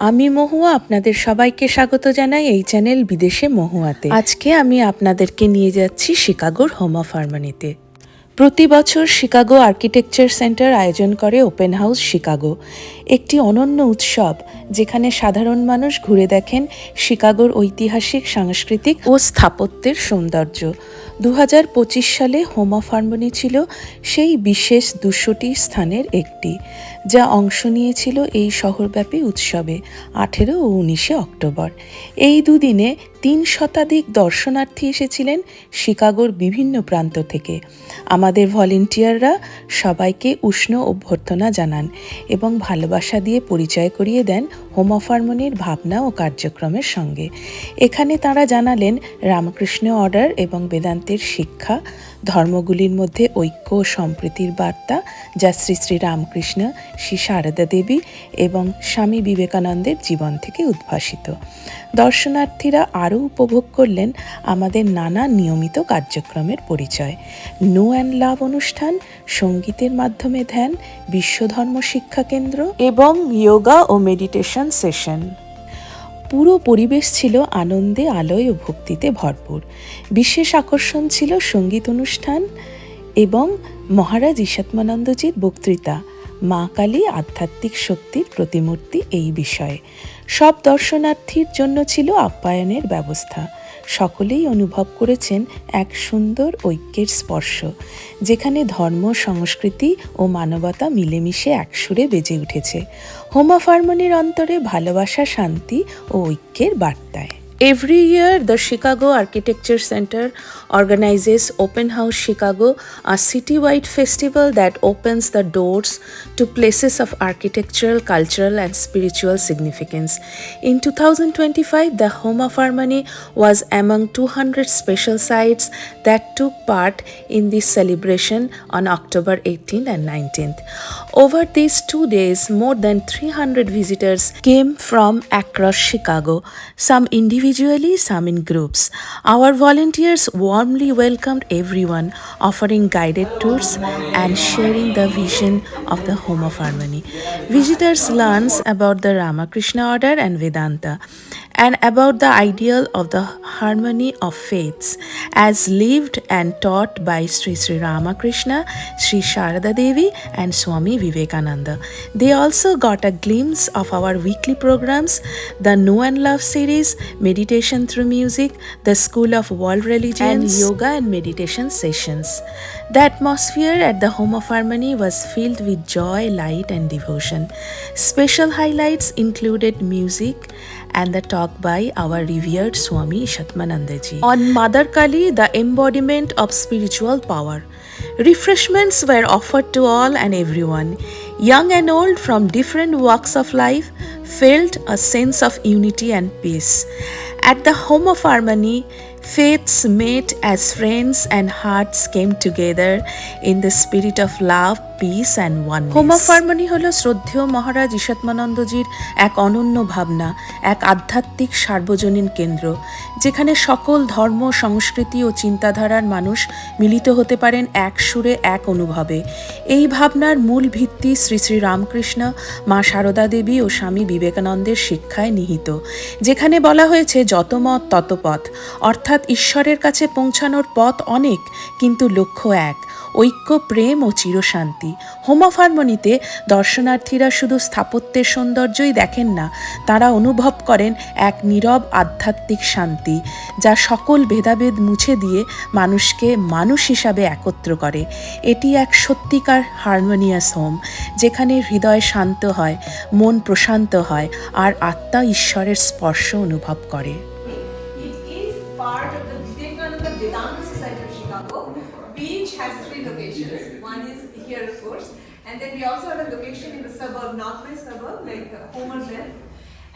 আমি মহুয়া, আপনাদের সবাইকে স্বাগত জানাই এই চ্যানেল বিদেশে মহুয়াতে। আজকে আমি আপনাদেরকে নিয়ে যাচ্ছি শিকাগোর হোম অফ হারমনিতে। প্রতি বছর শিকাগো আর্কিটেকচার সেন্টার আয়োজন করে ওপেন হাউস শিকাগো, একটি অনন্য উৎসব যেখানে সাধারণ মানুষ ঘুরে দেখেন শিকাগোর ঐতিহাসিক, সাংস্কৃতিক ও স্থাপত্যের সৌন্দর্য। 2025 সালে হোম অফ হারমনি ছিল সেই বিশেষ 200টি স্থানের একটি, যা অংশ নিয়েছিল এই শহরব্যাপী উৎসবে 18 ও 19 অক্টোবর। এই দুদিনে 3 শতাধিক দর্শনার্থী এসেছিলেন শিকাগোর বিভিন্ন প্রান্ত থেকে। আমাদের ভলেন্টিয়াররা সবাইকে উষ্ণ অভ্যর্থনা জানান এবং ভালোবাসা দিয়ে পরিচয় করিয়ে দেন হোম অফ হারমনির ভাবনা ও কার্যক্রমের সঙ্গে। এখানে তাঁরা জানালেন রামকৃষ্ণ অর্ডার এবং বেদান্তের শিক্ষা, ধর্মগুলির মধ্যে ঐক্য ও সম্প্রীতির বার্তা, যা শ্রী শ্রী রামকৃষ্ণ, শ্রী সারদা দেবী এবং স্বামী বিবেকানন্দের জীবন থেকে উদ্ভাসিত। দর্শনার্থীরা আরও উপভোগ করলেন আমাদের নানা নিয়মিত কার্যক্রমের পরিচয়: নো অ্যান্ড লাভ অনুষ্ঠান, সঙ্গীতের মাধ্যমে ধ্যান, বিশ্বধর্ম শিক্ষা কেন্দ্র এবং যোগা ও মেডিটেশন সেশন। পুরো পরিবেশ ছিল আনন্দে, আলোয় ও ভক্তিতে ভরপুর। বিশেষ আকর্ষণ ছিল সঙ্গীত অনুষ্ঠান এবং মহারাজ ঈশাত্মানন্দজির বক্তৃতা, মা কালী আধ্যাত্মিক শক্তির প্রতিমূর্তি এই বিষয়ে। সব দর্শনার্থীর জন্য ছিল আপ্যায়নের ব্যবস্থা। সকলেই অনুভব করেছেন এক সুন্দর ঐক্যের স্পর্শ, যেখানে ধর্ম, সংস্কৃতি ও মানবতা মিলেমিশে একসুরে বেজে উঠেছে হোম অফ হারমনির অন্তরে ভালোবাসা, শান্তি ও ঐক্যের বার্তায়। Every year, the Chicago Architecture Center organizes Open House Chicago, a citywide festival that opens the doors to places of architectural, cultural, and spiritual significance. In 2025, the Home of Harmony was among 200 special sites that took part in this celebration on October 18th and 19th. Over these 2 days, more than 300 visitors came from across Chicago, some individually, some in groups. Our volunteers warmly welcomed everyone, offering guided tours and sharing the vision of the Home of Harmony. Visitors learn about the Ramakrishna order and Vedanta, and about the ideal of the harmony of faiths as lived and taught by Sri Ramakrishna, Sri Sharada Devi, and Swami Vivekananda. They also got a glimpse of our weekly programs, the Know and Love series, meditation through music, the School of World Religions, and yoga and meditation sessions. The atmosphere at the Home of Harmony was filled with joy, light, and devotion. Special highlights included music and the talk by our revered Swami Ishatmananda ji on Mother Kali, the embodiment of spiritual power. Refreshments were offered to all and everyone. Young and old from different walks of life felt a sense of unity and peace. At the Home of Harmony, faiths met as friends and hearts came together in the spirit of love, peace and oneness. Home of harmony হলো শ্রদ্ধেয় মহারাজ ঈশাত্মানন্দজির এক অনন্য ভাবনা, এক আধ্যাত্মিক সার্বজনীন কেন্দ্র, যেখানে সকল ধর্ম, সংস্কৃতি ও চিন্তাধারার মানুষ মিলিত হতে পারেন এক সুরে, এক অনুভবে। এই ভাবনার মূল ভিত্তি শ্রী শ্রী রামকৃষ্ণ, মা সারদা দেবী ও স্বামী বিবেকানন্দের শিক্ষায় নিহিত, যেখানে বলা হয়েছে যত মত তত পথ, অর্থাৎ ঈশ্বরের কাছে পৌঁছানোর পথ অনেক, কিন্তু লক্ষ্য এক: ঐক্য, প্রেম ও চিরশান্তি। হোম অফ হারমনিতে দর্শনার্থীরা শুধু স্থাপত্যের সৌন্দর্যই দেখেন না, তারা অনুভব করেন এক নীরব আধ্যাত্মিক শান্তি, যা সকল ভেদাভেদ মুছে দিয়ে মানুষকে মানুষ হিসাবে একত্র করে। এটি এক সত্যিকার হারমোনিয়াস হোম, যেখানে হৃদয় শান্ত হয়, মন প্রশান্ত হয়, আর আত্মা ঈশ্বরের স্পর্শ অনুভব করে। Part of the Vivekananda Vedanta Society of Chicago, which has 3 locations. One is here, of course, and then we also have a location in the suburb, northwest suburb, like Homerville,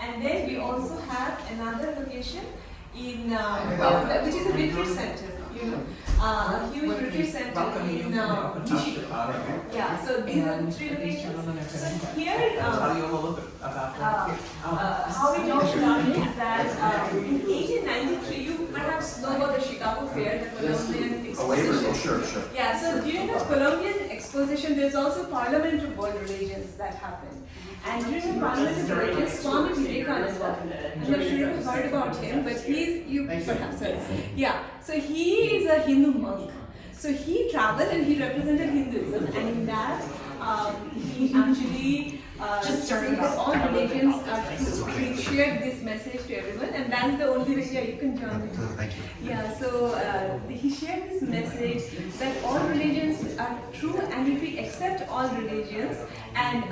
and then we also have another location in which is a retreat center, you know, a huge retreat center in yeah. So these are 3 locations. So here, how we know started is that in 1893, you perhaps know about the Chicago Fair, the Colombian exposition. Oh, sure. Yeah, so during the Colombian exposition, there's also Parliament of World Religions that happened. And during the Parliament of Religions, Swami Vivekananda heard about him, but you perhaps heard. Yeah, so he is a Hindu monk. So he traveled and he represented Hinduism, and in that he actually just said that all religions are true. He shared this message to everyone, and that's the only way. Yeah, you can join it. Thank you. Yeah, so he shared this message that all religions are true, and if we accept all religions and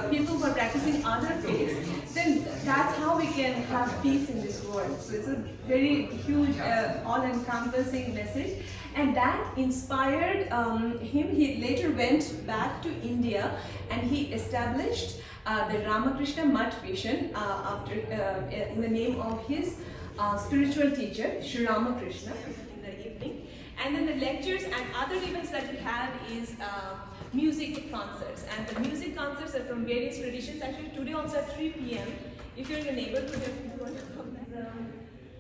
people who are practicing other faiths, then that's how we can have peace in this world. So it's a very huge, all-encompassing message, and that inspired him. He later went back to India and he established the Ramakrishna Mutt Mission in the name of his spiritual teacher, Sri Ramakrishna, in the evening. And then the lectures and other events that we have is music concerts. And the music concerts are from various traditions. Actually, today also at 3 p.m. If you're in the neighborhood, if you want to come,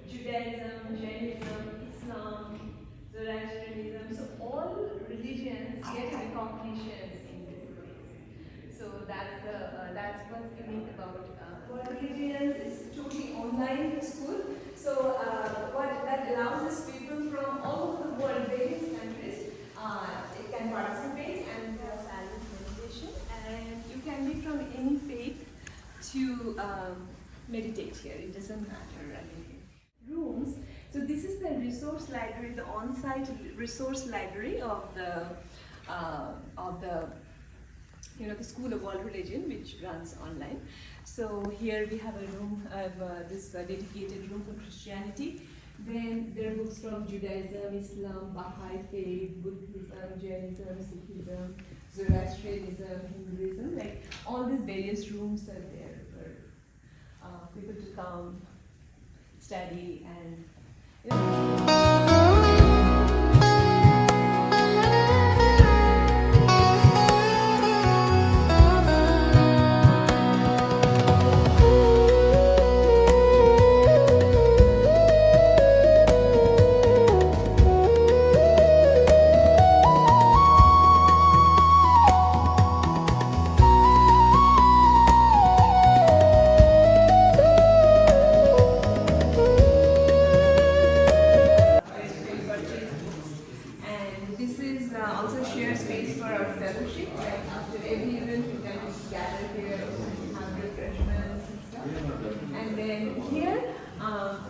Judaism, Jainism, Islam, Zoroastrianism. So all religions get recognition in this place. So that's what's unique about all religions. It's totally online school. So what that allows is people from all over the world, various countries, it can participate and have silent meditation. And you can be from any faith to meditate here. It doesn't matter. I mean, rooms. So this is the resource library, the on-site resource library of the the School of World Religion, which runs online. So here we have a room, this dedicated room for Christianity. Then there are books from Judaism, Islam, Baha'i faith, Buddhism, Jainism, Sikhism, Zoroastrianism, Hinduism. Like all these various rooms are there for people to come, study, and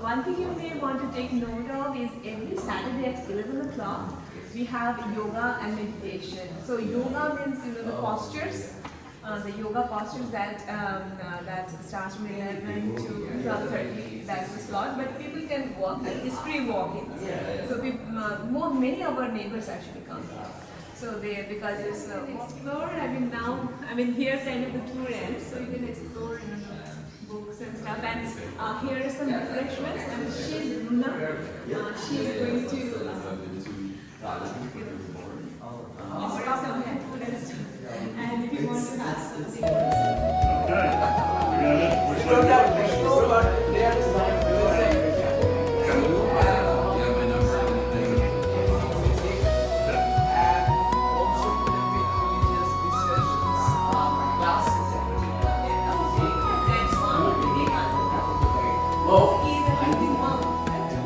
one thing you may want to take note of is every Saturday at 11 o'clock we have yoga and meditation. So yoga means the postures, the yoga postures that starts from 11 to 12:30. That's the slot. But people can walk. It's free walking. So many of our neighbors actually come. So because it's explore. Here kind of the tour ends, so you can explore books and stuff. And here are some refreshments. And she's Runa. She's going to stock some food and stuff. And if you want to have something.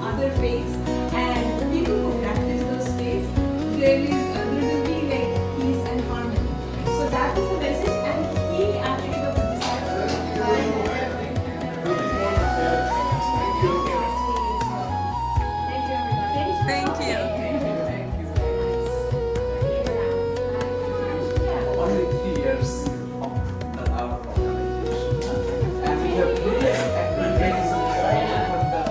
Other faiths, and the people who practice those faiths, there will be like peace and harmony. So that is the message, and he actually was a disciple. Thank you. Only 3 years of our organization, and we have various activities for the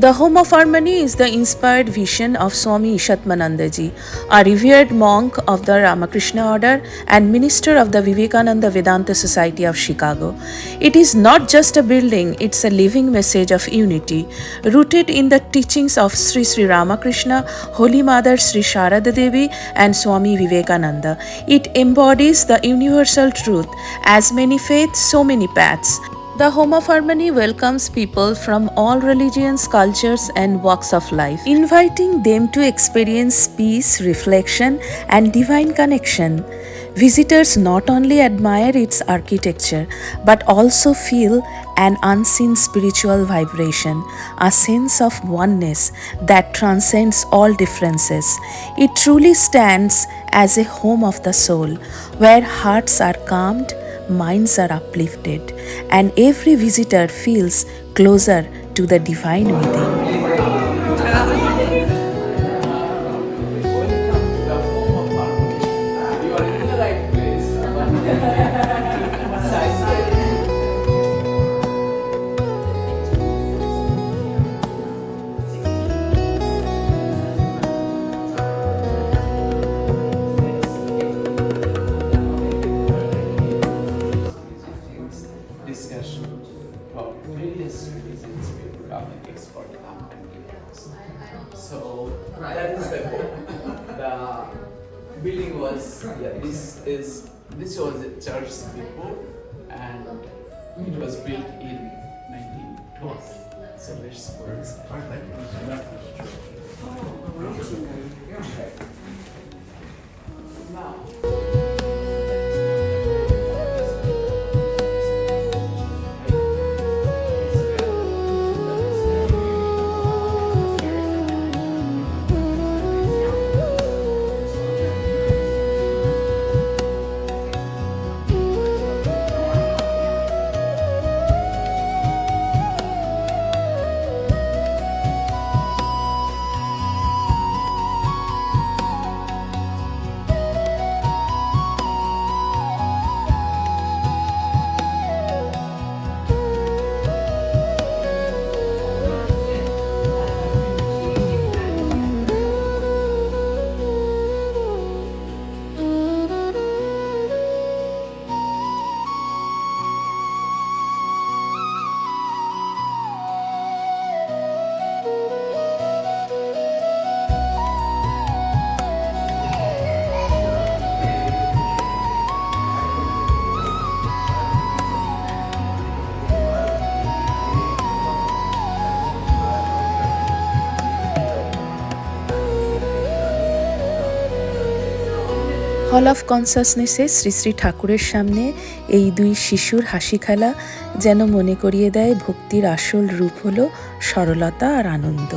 The Home of Harmony is the inspired vision of Swami Ishatmananda ji, a revered monk of the Ramakrishna order and minister of the Vivekananda Vedanta Society of Chicago. It is not just a building, it's a living message of unity, rooted in the teachings of Sri Ramakrishna, Holy Mother Sri Sharada Devi and Swami Vivekananda. It embodies the universal truth, as many faiths, so many paths. The Home of Harmony welcomes people from all religions, cultures, and walks of life, inviting them to experience peace, reflection, and divine connection. Visitors not only admire its architecture but also feel an unseen spiritual vibration, a sense of oneness that transcends all differences. It truly stands as a home of the soul, where hearts are calmed, minds are uplifted, and every visitor feels closer to the divine within. Welcome to the home of harmony. You are in the right place. Discussion about various religions with becoming expert commentators. So that is the goal. The building was this was a church before, and it was built in 1912. So let's go inside. Now. Hall of কনসাসনেসে Shri Shri ঠাকুরের সামনে এই দুই শিশুর হাসি খেলা যেন মনে করিয়ে দেয় ভক্তির আসল রূপ হলো সরলতা আর আনন্দ।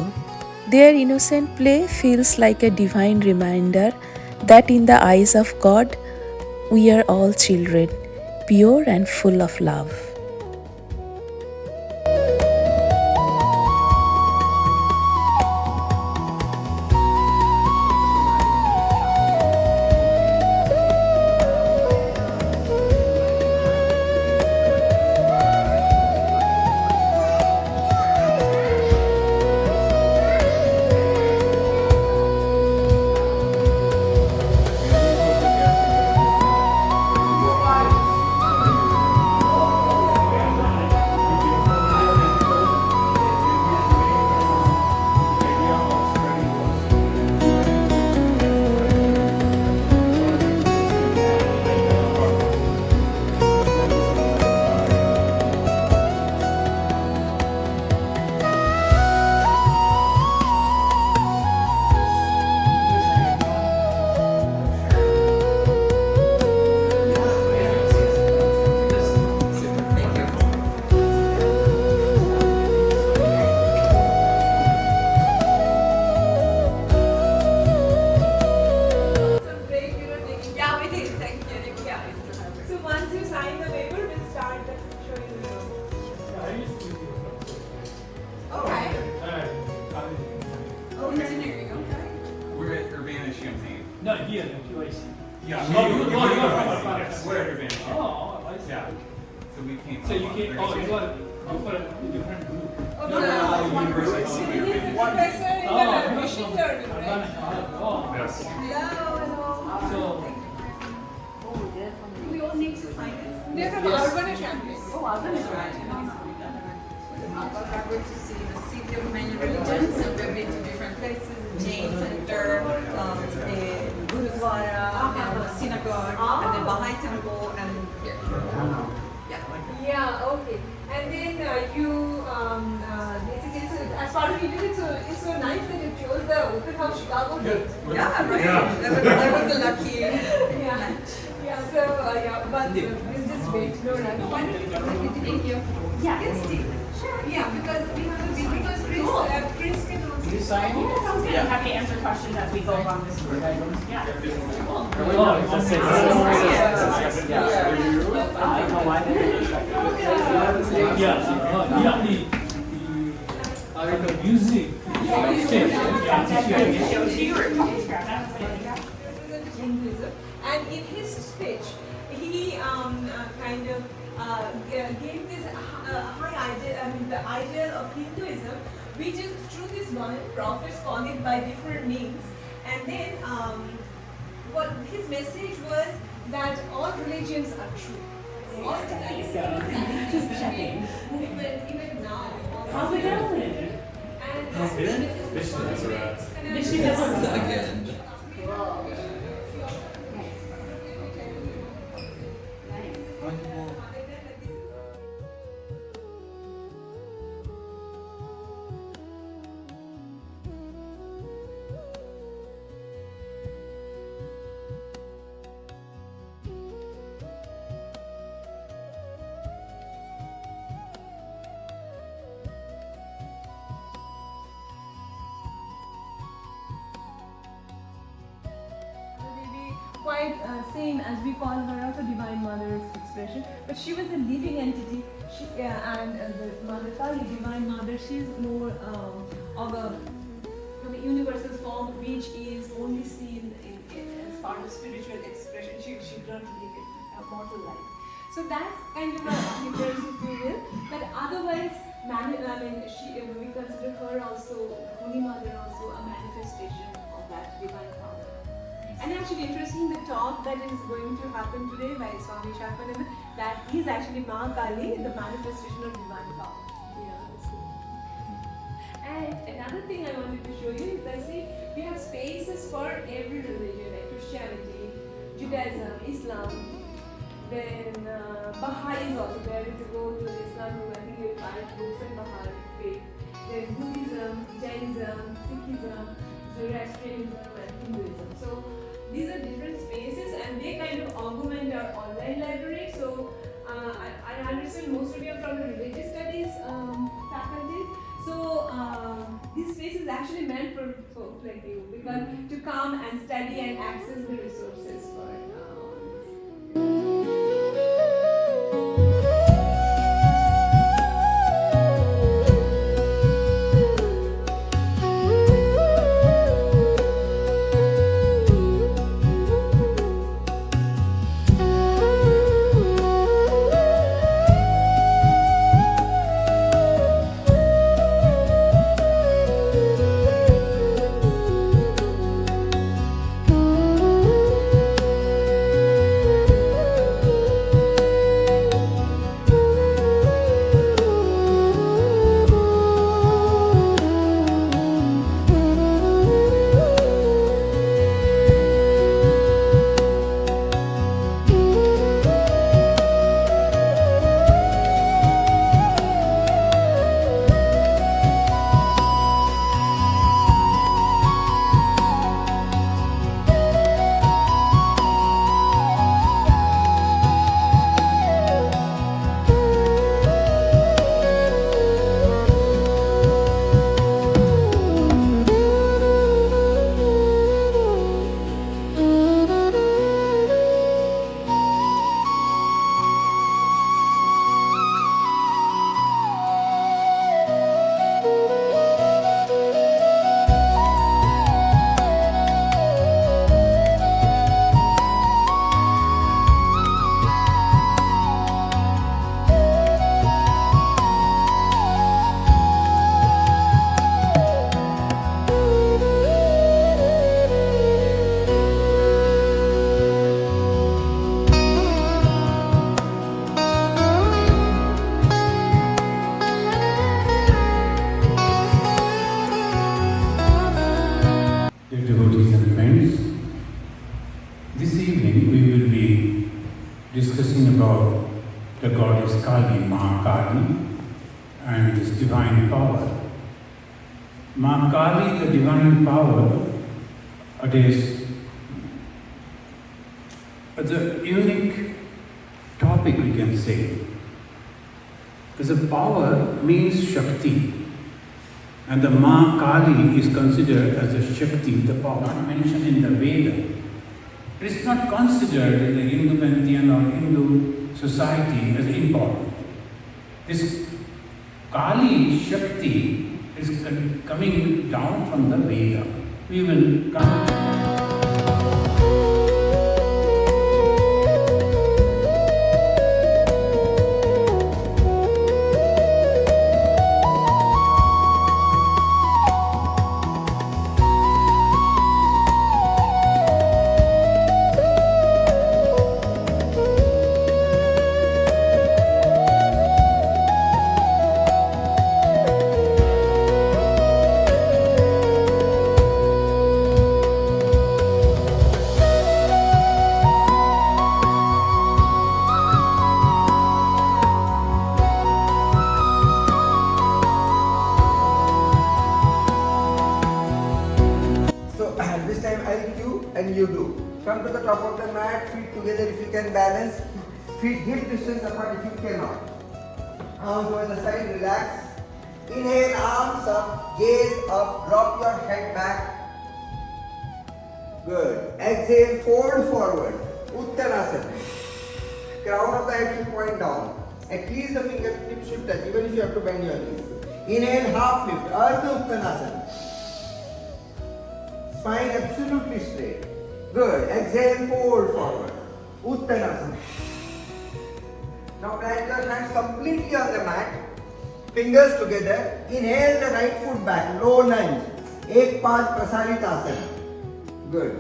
Their innocent play feels like a divine reminder that in the eyes of God we are all children, pure and full of love. No, here, QIC. Yeah, we're at Vedanta. Oh, I see. Yeah. So we came. So you came, oh, you are for a different group. No, university. He is a professor in the mission learning, right? Oh, Yes. Hello. so, We all need to sign this. They're from Urbana campus. Oh, Urbana. We're going to see the city of many religions, and we've been to different places, Jain Center, the Gurudwara, and the synagogue, and the Baha'i temple, and here. Yeah. Yeah, okay. And you did it so, it's so nice that you chose the Open House Chicago date. Yeah, right. Yeah. That was a lucky Yeah. match. Yeah, so, yeah, but we'll just wait. No rush. Why don't you come with me here? Yeah. Yes, Steve. Sure. Yeah, because we have a big, because Chris can also. You sign it? Sounds good. I'm happy to answer questions as we go along this route. Yeah. Cool. Oh, that's it. I know why they did it. The music. Shows you or grab that. Hinduism, and in his speech, he kind of gave this high ideal, the ideal of Hinduism, which is truth is one. Prophets call it by different names, and then what his message was that all religions are true. All Just checking. movement, even now. How's it going? And Mission is Again. maybe quite same as we call her as a divine mother's expression, but she was a living entity. She and the Mother Kali, divine mother, she's more of a universal form, which is only seen as part of spiritual expression. She don't live a mortal life. So that's kind of a difference, if you will. But otherwise, we consider her also, Holy Mother, also a manifestation of that divine power. And actually interesting, the talk that is going to happen today by Swami Ishatmananda, that is actually Ma Kali, the manifestation of divine power. And another thing I wanted to show you is that, see, we have spaces for every religion, like Christianity, Judaism, Islam, then Baha'i is also there. If you go to the Islam room, I think you'll find books and Baha'i faith. Then Buddhism, Jainism, Sikhism, Zoroastrianism, and Hinduism. So these are different spaces, and they kind of augment our online library. So I understand most of you are from the religious studies faculty. So this space is actually meant for folks like you, because to come and study and access the resources for this. Ma Kali, the divine power, it is a unique topic, we can say. Because the power means Shakti, and the Ma Kali is considered as a Shakti, the power not mentioned in the Veda. It is not considered in the Hindu pantheon or Hindu society as important. This Kali Shakti is coming down from the Veda. We will come. So this time I'll cue and you do. Come to the top of the mat, feet together if you can balance. Feet hip distance apart if you cannot. Arms over the side, relax. Inhale, arms up, gaze up, drop your head back. Good. Exhale, fold forward. Uttanasana. Crown of the head should point down. At least the fingertips should touch, even if you have to bend your knees. Inhale, half lift, Ardha Uttanasana. Spine absolutely straight. Good. Exhale, fold forward. Uttanasana. Now plant your hands completely on the mat. Fingers together. Inhale the right foot back. Low lunge. Ek paad prasaritasana. Good.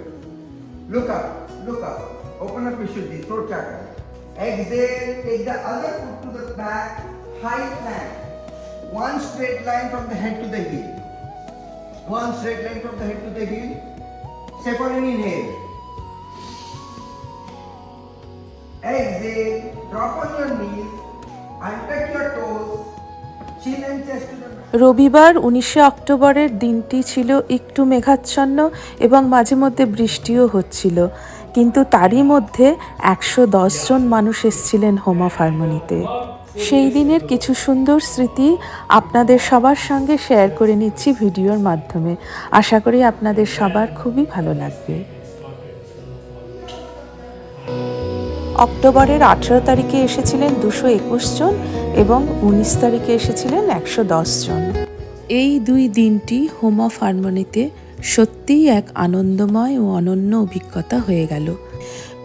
Look up. Look up. Open up Vishuddhi. Throat chakra. Exhale. Take the other foot to the back. High plank. One straight line from the head to the heel. One straight line from the head to the heel. Say for an inhale. Exhale. Drop on your knees. Untuck your toes. Chin and chest to the back. রবিবার 19শে অক্টোবরের দিনটি ছিল একটু মেঘাচ্ছন্ন এবং মাঝে মধ্যে বৃষ্টিও হচ্ছিল, কিন্তু তারই মধ্যে 110 জন মানুষ এসেছিলেন হোম অফ হারমোনিতে। সেই দিনের কিছু সুন্দর স্মৃতি আপনাদের সবার সঙ্গে শেয়ার করে নিচ্ছি ভিডিওর মাধ্যমে। আশা করি আপনাদের সবার খুবই ভালো লাগবে। অক্টোবরের 18 তারিখে এসেছিলেন 221 জন এবং 19 তারিখে এসেছিলেন 110 জন। এই দুই দিনটি হোম অফ হারমোনিতে সত্যিই এক আনন্দময় ও অনন্য অভিজ্ঞতা হয়ে গেল।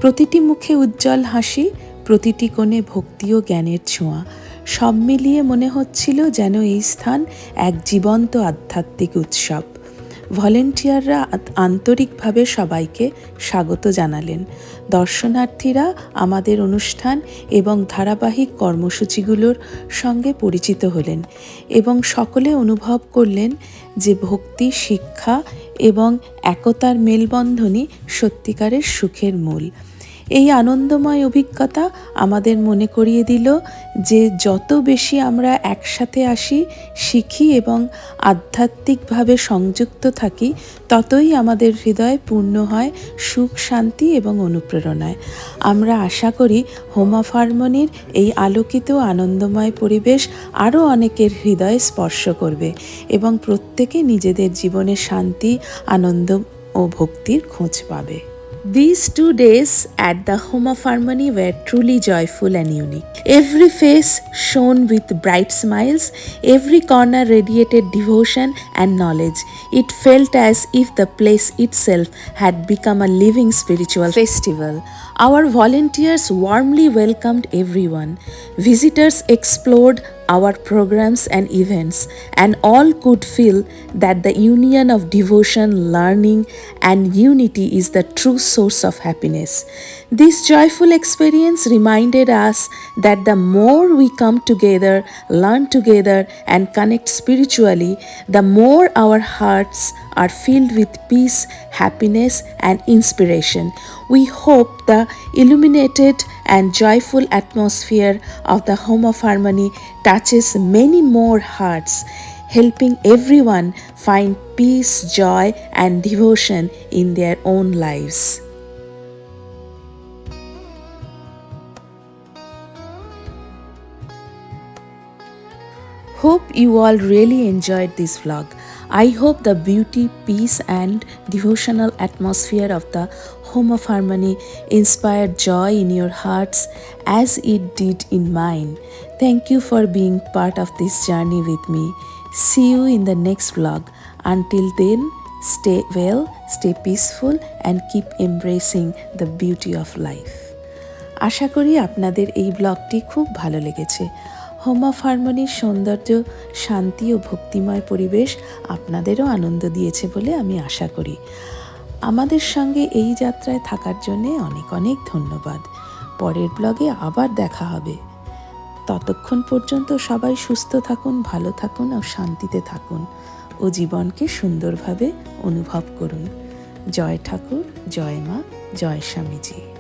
প্রতিটি মুখে উজ্জ্বল হাসি, প্রতিটি কোণে ভক্তি ও জ্ঞানের ছোঁয়া, সব মিলিয়ে মনে হচ্ছিল যেন এই স্থান এক জীবন্ত আধ্যাত্মিক উৎসব। ভলেন্টিয়াররা আন্তরিকভাবে সবাইকে স্বাগত জানালেন। দর্শনার্থীরা আমাদের অনুষ্ঠান এবং ধারাবাহিক কর্মসূচিগুলোর সঙ্গে পরিচিত হলেন এবং সকলে অনুভব করলেন যে ভক্তি, শিক্ষা এবং একতার মেলবন্ধনই সত্যিকারের সুখের মূল। এই আনন্দময় অভিজ্ঞতা আমাদের মনে করিয়ে দিল যে যত বেশি আমরা একসাথে আসি, শিখি এবং আধ্যাত্মিকভাবে সংযুক্ত থাকি, ততই আমাদের হৃদয় পূর্ণ হয় সুখ, শান্তি এবং অনুপ্রেরণায়। আমরা আশা করি হোম অফ হারমোনির এই আলোকিত আনন্দময় পরিবেশ আরও অনেকের হৃদয় স্পর্শ করবে এবং প্রত্যেকে নিজেদের জীবনে শান্তি, আনন্দ ও ভক্তির খোঁজ পাবে। These 2 days at the Home of Harmony were truly joyful and unique. Every face shone with bright smiles, every corner radiated devotion and knowledge. It felt as if the place itself had become a living spiritual festival. Our volunteers warmly welcomed everyone. Visitors explored our programs and events, and all could feel that the union of devotion, learning, and unity is the true source of happiness. This joyful experience reminded us that the more we come together, learn together, and connect spiritually, the more our hearts are filled with peace, happiness, and inspiration. We hope the illuminated and joyful atmosphere of the Home of Harmony touches many more hearts. helping everyone find peace, joy, and devotion in their own lives. Hope you all really enjoyed this vlog. I hope the beauty, peace, and devotional atmosphere of the Home of Harmony inspired joy in your hearts as it did in mine. Thank you for being part of this journey with me. See you in the next vlog. Until then, stay well, stay peaceful, and keep embracing the beauty of life. আশা করি আপনাদের এই ব্লগটি খুব ভালো লেগেছে। Home of হারমোনির সৌন্দর্য, শান্তি ও ভক্তিময় পরিবেশ আপনাদেরও আনন্দ দিয়েছে বলে আমি আশা করি। আমাদের সঙ্গে এই যাত্রায় থাকার জন্যে অনেক অনেক ধন্যবাদ। পরের ব্লগে আবার দেখা হবে। ততক্ষণ পর্যন্ত সবাই সুস্থ থাকুন, ভালো থাকুন ও শান্তিতে থাকুন ও জীবনকে সুন্দরভাবে অনুভব করুন। জয় ঠাকুর, জয় মা, জয় স্বামীজি।